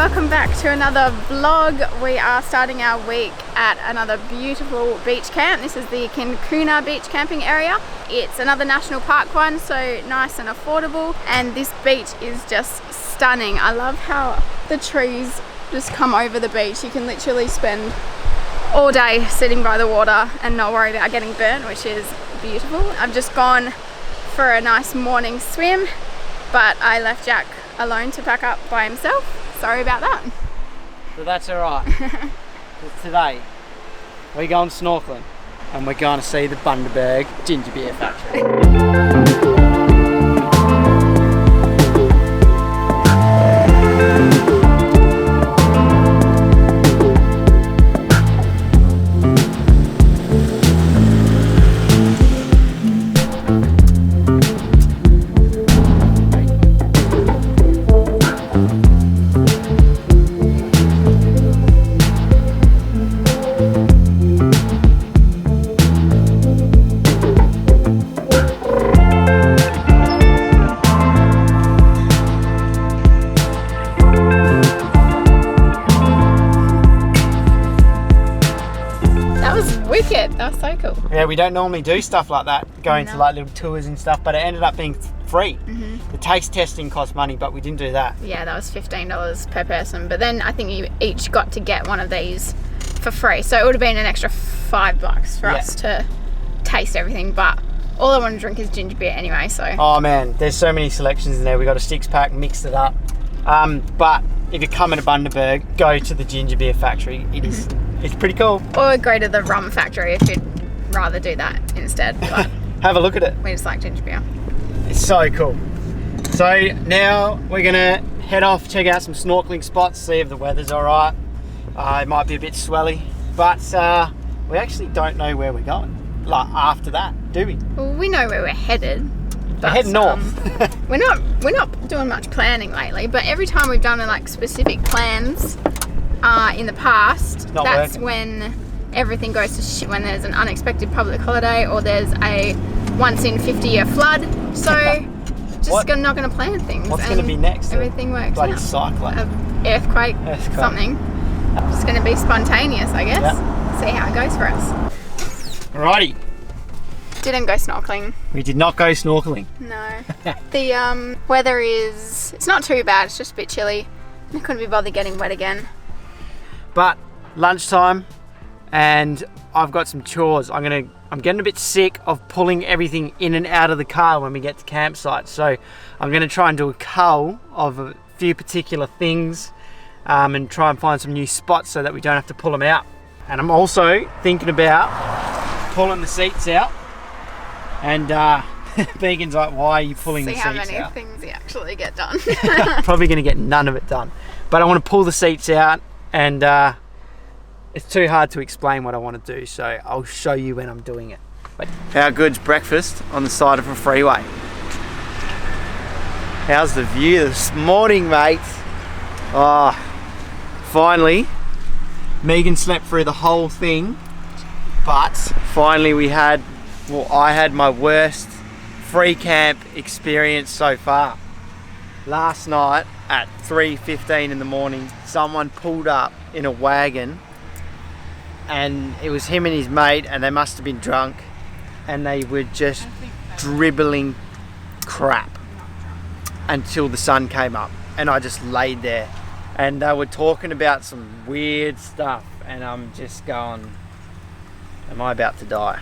welcome back to another vlog. We are starting our week at another beautiful beach camp. This is the Kinkuna beach camping area. It's another national park one, so nice and affordable, and this beach is just stunning. I love how the trees just come over the beach. You can literally spend all day sitting by the water and not worry about getting burnt, which is beautiful. I've just gone for a nice morning swim, but I left Jack alone to pack up by himself. Sorry about that. So that's alright. Today we're going snorkeling and we're going to see the Bundaberg ginger beer factory. That was so cool. Yeah, we don't normally do stuff like that, going to like little tours and stuff, but it ended up being free. The taste testing cost money, but we didn't do that. Yeah, that was $15 per person, but then I think you each got to get one of these for free, so it would have been an extra $5 for us to taste everything, but all I want to drink is ginger beer anyway, so. Oh man, there's so many selections in there. We got a 6-pack, mixed it up. But if you're coming to Bundaberg, go to the ginger beer factory. It's pretty cool. Or go to the rum factory if you'd rather do that instead. But have a look at it. We just like ginger beer. It's so cool. So now we're gonna head off, check out some snorkeling spots, see if the weather's all right. It might be a bit swelly, but we actually don't know where we're going. Like after that, do we? Well, we know where we're headed. We're heading north. we're not doing much planning lately, but every time we've done like specific plans in the past, that's when everything goes to shit, when there's an unexpected public holiday or there's a once in 50-year flood. So just not going to plan things. What's going to be next? Everything works bloody out. Cyclone. Earthquake, something. Just going to be spontaneous, I guess. Yep. See how it goes for us. Alrighty. Didn't go snorkeling. We did not go snorkeling. No. The weather it's not too bad, it's just a bit chilly. I couldn't be bothered getting wet again. But lunchtime and I've got some chores. I'm getting a bit sick of pulling everything in and out of the car when we get to campsite. So I'm gonna try and do a cull of a few particular things and try and find some new spots so that we don't have to pull them out. And I'm also thinking about pulling the seats out. And Vegan's like, why are you pulling the seats out? See how many things you actually get done. Probably going to get none of it done. But I want to pull the seats out, and it's too hard to explain what I want to do, so I'll show you when I'm doing it. But how good's breakfast on the side of a freeway? How's the view this morning, mate? Oh, finally, Megan slept through the whole thing, but finally I had my worst free camp experience so far. Last night at 3:15 in the morning, someone pulled up in a wagon, and it was him and his mate, and they must have been drunk, and they were just dribbling crap until the sun came up, and I just laid there, and they were talking about some weird stuff, and I'm just going, am I about to die?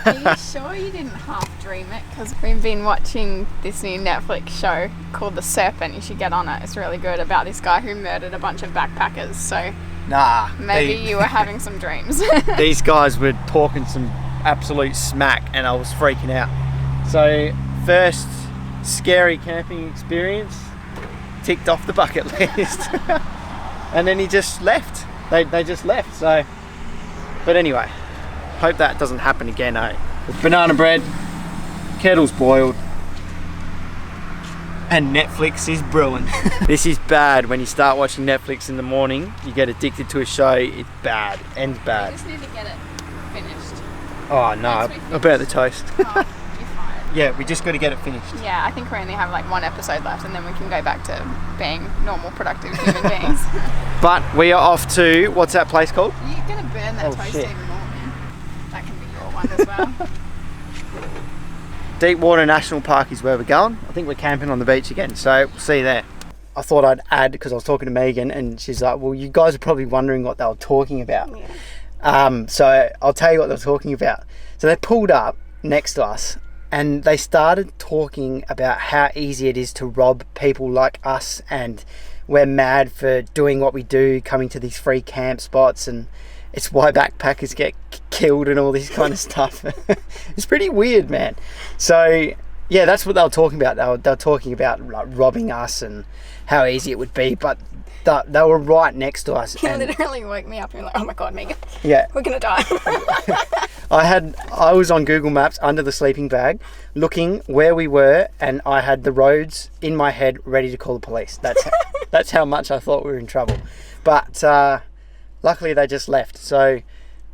Are you sure you didn't half dream it? Because we've been watching this new Netflix show called The Serpent. You should get on it. It's really good, about this guy who murdered a bunch of backpackers. So nah, maybe you were having some dreams. These guys were talking some absolute smack and I was freaking out. So first scary camping experience ticked off the bucket list. And then he just left. They just left. So, but anyway, hope that doesn't happen again, eh? Banana bread, kettle's boiled, and Netflix is brewing. This is bad. When you start watching Netflix in the morning, you get addicted to a show, it's bad, ends bad. You just need to get it finished. Oh no, I burnt the toast. Oh, you're fine. yeah, we just got to get it finished. Yeah, I think we only have like one episode left, and then we can go back to being normal, productive human beings. But we are off to, what's that place called? You're gonna burn that toast shit. even more, man. That can be your one as well. Deepwater National Park is where we're going. I think we're camping on the beach again, so we'll see you there. I thought I'd add, because I was talking to Megan, and she's like, well, you guys are probably wondering what they were talking about. Yeah. So I'll tell you what they were talking about. So they pulled up next to us, and they started talking about how easy it is to rob people like us, and we're mad for doing what we do, coming to these free camp spots, and it's why backpackers get killed and all this kind of stuff. It's pretty weird, man. So yeah, that's what they were talking about. They were talking about like robbing us and how easy it would be, but they were right next to us. You literally woke me up and you're like, oh my god, Megan, yeah, we're gonna die. I was on Google Maps under the sleeping bag looking where we were, and I had the roads in my head ready to call the police. That's how much I thought we were in trouble. But luckily they just left, so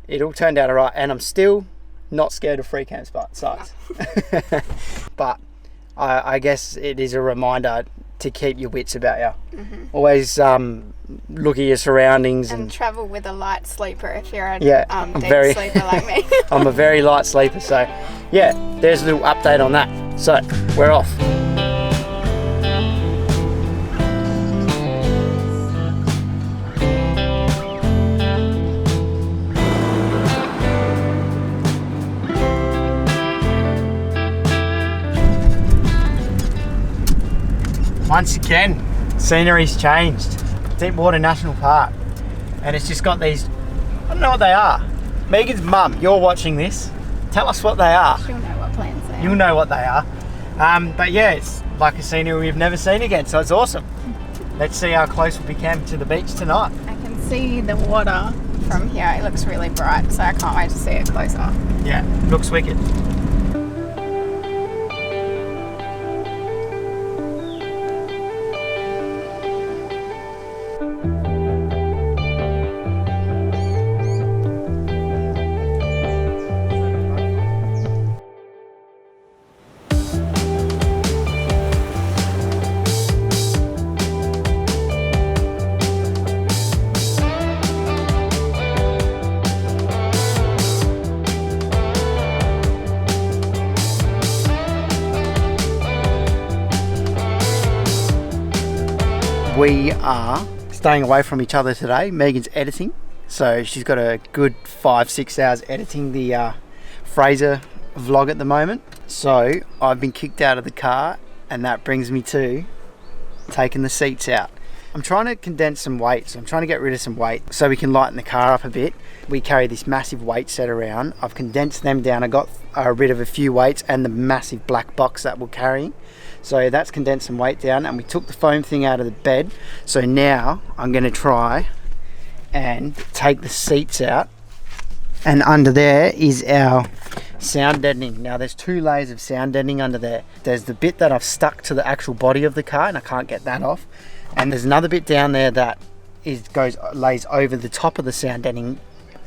it all turned out alright, and I'm still not scared of free camp sites. But I guess it is a reminder to keep your wits about you. Mm-hmm. Always look at your surroundings and travel with a light sleeper if you're a deep sleeper like me. I'm a very light sleeper, so yeah, there's a little update on that. So we're off. Once again, scenery's changed. Deepwater National Park, and it's just got these, I don't know what they are. Megan's mum, you're watching this, tell us what they are. She'll know what plants they are. You'll know what they are. But yeah, it's like a scenery we've never seen again, so it's awesome. Let's see how close we'll be camping to the beach tonight. I can see the water from here. It looks really bright, so I can't wait to see it closer. Yeah, looks wicked. We are staying away from each other today. Megan's editing, so she's got a good 5-6 hours editing the Fraser vlog at the moment. So I've been kicked out of the car, and that brings me to taking the seats out. I'm trying to condense some weight, so I'm trying to get rid of some weight so we can lighten the car up a bit. We carry this massive weight set around. I've condensed them down. I got rid of a few weights and the massive black box that we're carrying. So that's condensed some weight down, and we took the foam thing out of the bed. So now I'm going to try and take the seats out, and under there is our sound deadening. Now there's 2 layers of sound deadening under there. There's the bit that I've stuck to the actual body of the car, and I can't get that off. And there's another bit down there that lays over the top of the sound deadening,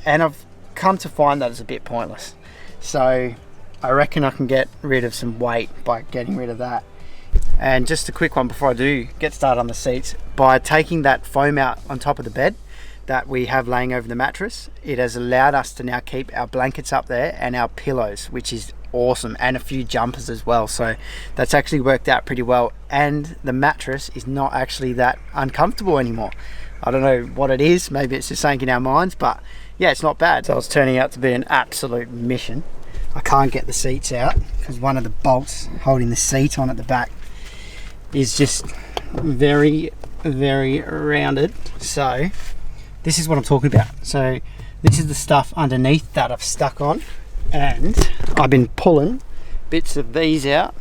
and I've come to find that it's a bit pointless. So I reckon I can get rid of some weight by getting rid of that. And just a quick one before I do get started on the seats, by taking that foam out on top of the bed that we have laying over the mattress, it has allowed us to now keep our blankets up there and our pillows, which is awesome, and a few jumpers as well. So that's actually worked out pretty well, and the mattress is not actually that uncomfortable anymore. I don't know what it is, maybe it's just something in our minds, but yeah, it's not bad. So it's turning out to be an absolute mission. I can't get the seats out because one of the bolts holding the seat on at the back is just very, very rounded. So this is what I'm talking about. So this is the stuff underneath that I've stuck on, and I've been pulling bits of these out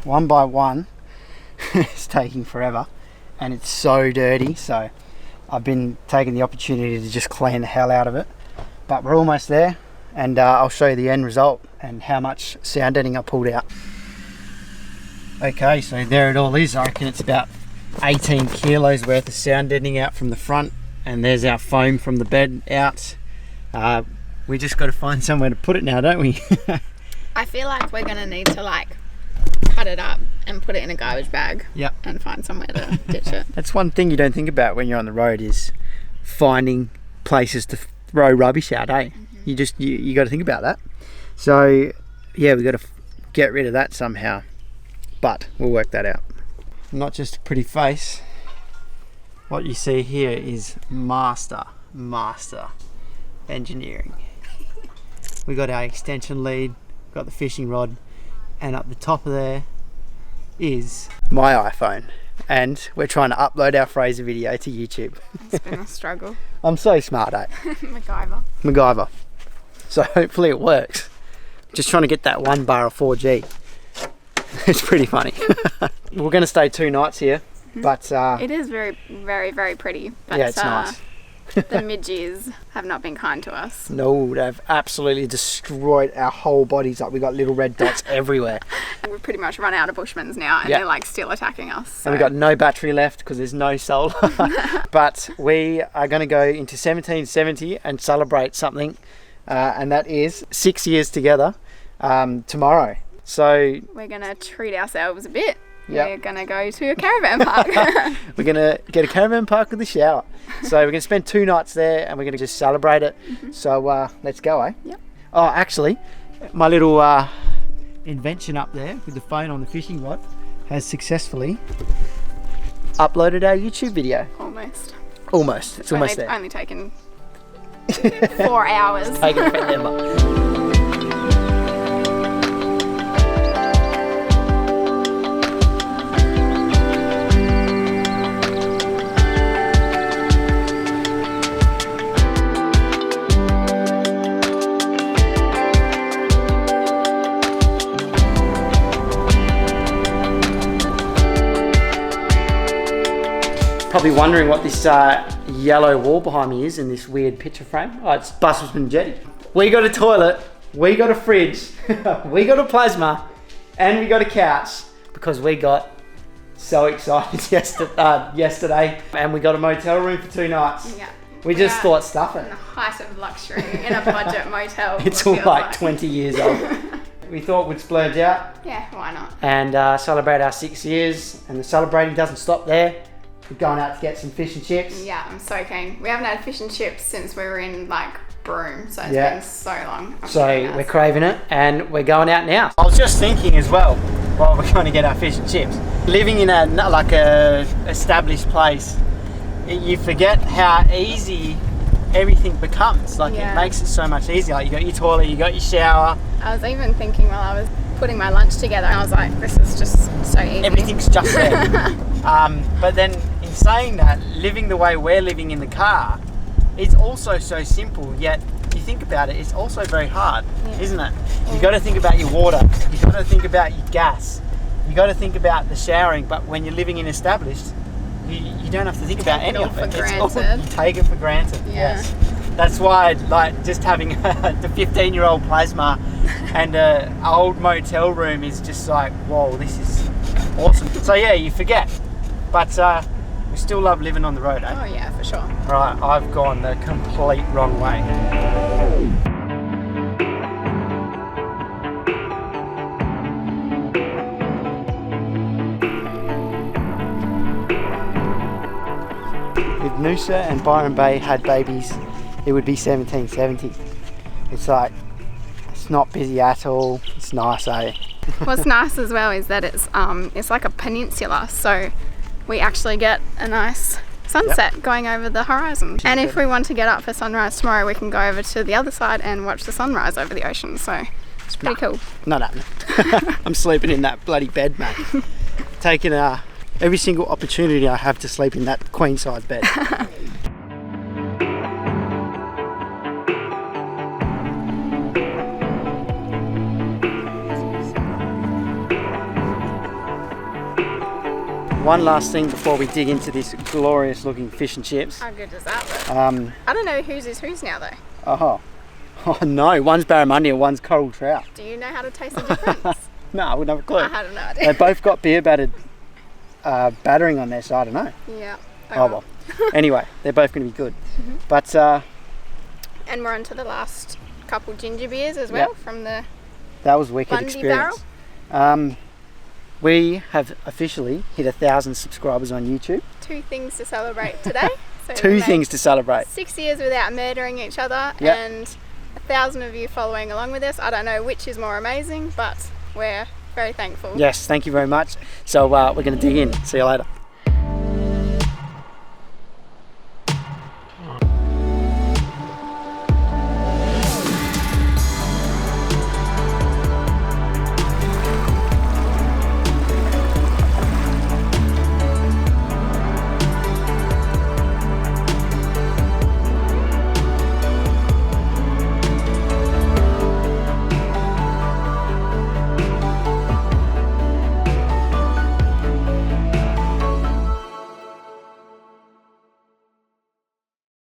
one by one. It's taking forever and it's so dirty, so I've been taking the opportunity to just clean the hell out of it. But we're almost there, and I'll show you the end result and how much sound deadening I pulled out. Okay, so there it all is. I reckon it's about 18 kilos worth of sound deadening out from the front, and there's our foam from the bed out. We just got to find somewhere to put it now, don't we? I feel like we're going to need to like cut it up and put it in a garbage bag. Yep. And find somewhere to ditch it. That's one thing you don't think about when you're on the road is finding places to throw rubbish out, eh? You just you got to think about that. So yeah, we got to get rid of that somehow, but we'll work that out. Not just a pretty face. What you see here is master engineering. We got our extension lead, got the fishing rod, and up the top of there is my iPhone, and we're trying to upload our Fraser video to YouTube. It's been a struggle. I'm so smart, eh? MacGyver. So hopefully it works. Just trying to get that 1 bar of 4G. It's pretty funny. We're going to stay 2 nights here, but it is very, very, very pretty. But, yeah, it's nice. The midgies have not been kind to us. No, they've absolutely destroyed our whole bodies up. We got little red dots everywhere. We've pretty much run out of Bushmans now, and they're like still attacking us. So. And we've got no battery left because there's no solar. But we are going to go into 1770 and celebrate something, and that is 6 years together tomorrow. So we're going to treat ourselves a bit. Yep. We're going to go to a caravan park. We're going to get a caravan park with a shower. So we're going to spend 2 nights there, and we're going to just celebrate it. So let's go, eh? Yep. Oh, actually, my little invention up there with the phone on the fishing rod has successfly uploaded our YouTube video. Almost. It's almost there. Only taken 4 hours. Taken forever. Probably wondering what this yellow wall behind me is in this weird picture frame. Oh, it's Busselman Jetty. We got a toilet, we got a fridge, we got a plasma, and we got a couch because we got so excited yesterday, and we got a motel room for 2 nights. Yeah. We just thought stuff it. In the height of luxury in a budget motel. It's all like 20 years old. We thought we'd splurge out. Yeah, why not? And celebrate our 6 years, and the celebrating doesn't stop there. We're going out to get some fish and chips. Yeah, I'm so keen. We haven't had fish and chips since we were in like Burrum, so it's been so long. So we're craving it, and we're going out now. I was just thinking as well, while we're going to get our fish and chips, living in a established place, you forget how easy everything becomes. Like it makes it so much easier. Like you got your toilet, you got your shower. I was even thinking while I was putting my lunch together, I was like, this is just so easy. Everything's just there. But then in saying that, living the way we're living in the car is also so simple, yet you think about it, it's also very hard, isn't it? You got to think about your water, you got to think about your gas, you got to think about the showering, but when you're living in established, you don't have to think about any of it. You take it for granted. Yes. That's why like just having the 15-year-old plasma and an old motel room is just like, whoa, this is awesome. So yeah, you forget, but we still love living on the road, eh? Oh yeah, for sure. Right, I've gone the complete wrong way. If Noosa and Byron Bay had babies, it would be 1770. It's like, it's not busy at all. It's nice, eh? What's nice as well is that it's like a peninsula, so we actually get a nice sunset going over the horizon. And if we want to get up for sunrise tomorrow, we can go over to the other side and watch the sunrise over the ocean. So it's pretty cool. Not happening. I'm sleeping in that bloody bed, mate. Taking every single opportunity I have to sleep in that queen size bed. One last thing before we dig into this glorious looking fish and chips. How good does that look? I don't know whose is whose now though. Oh no, one's barramundi and one's coral trout. Do you know how to taste the difference? No, I wouldn't have a clue. I had no idea. They both got beer battering on there, so I don't know. Yeah. Oh well. Anyway, they're both going to be good. But and we're on to the last couple ginger beers as well from the that was wicked Bundy experience. barrel. We have officially hit 1,000 subscribers on YouTube. 2 things to celebrate today. So 2 things to celebrate. 6 years without murdering each other, Yep. and 1,000 of you following along with us. I don't know which is more amazing, but we're very thankful. Yes, thank you very much. So we're going to dig in. See you later.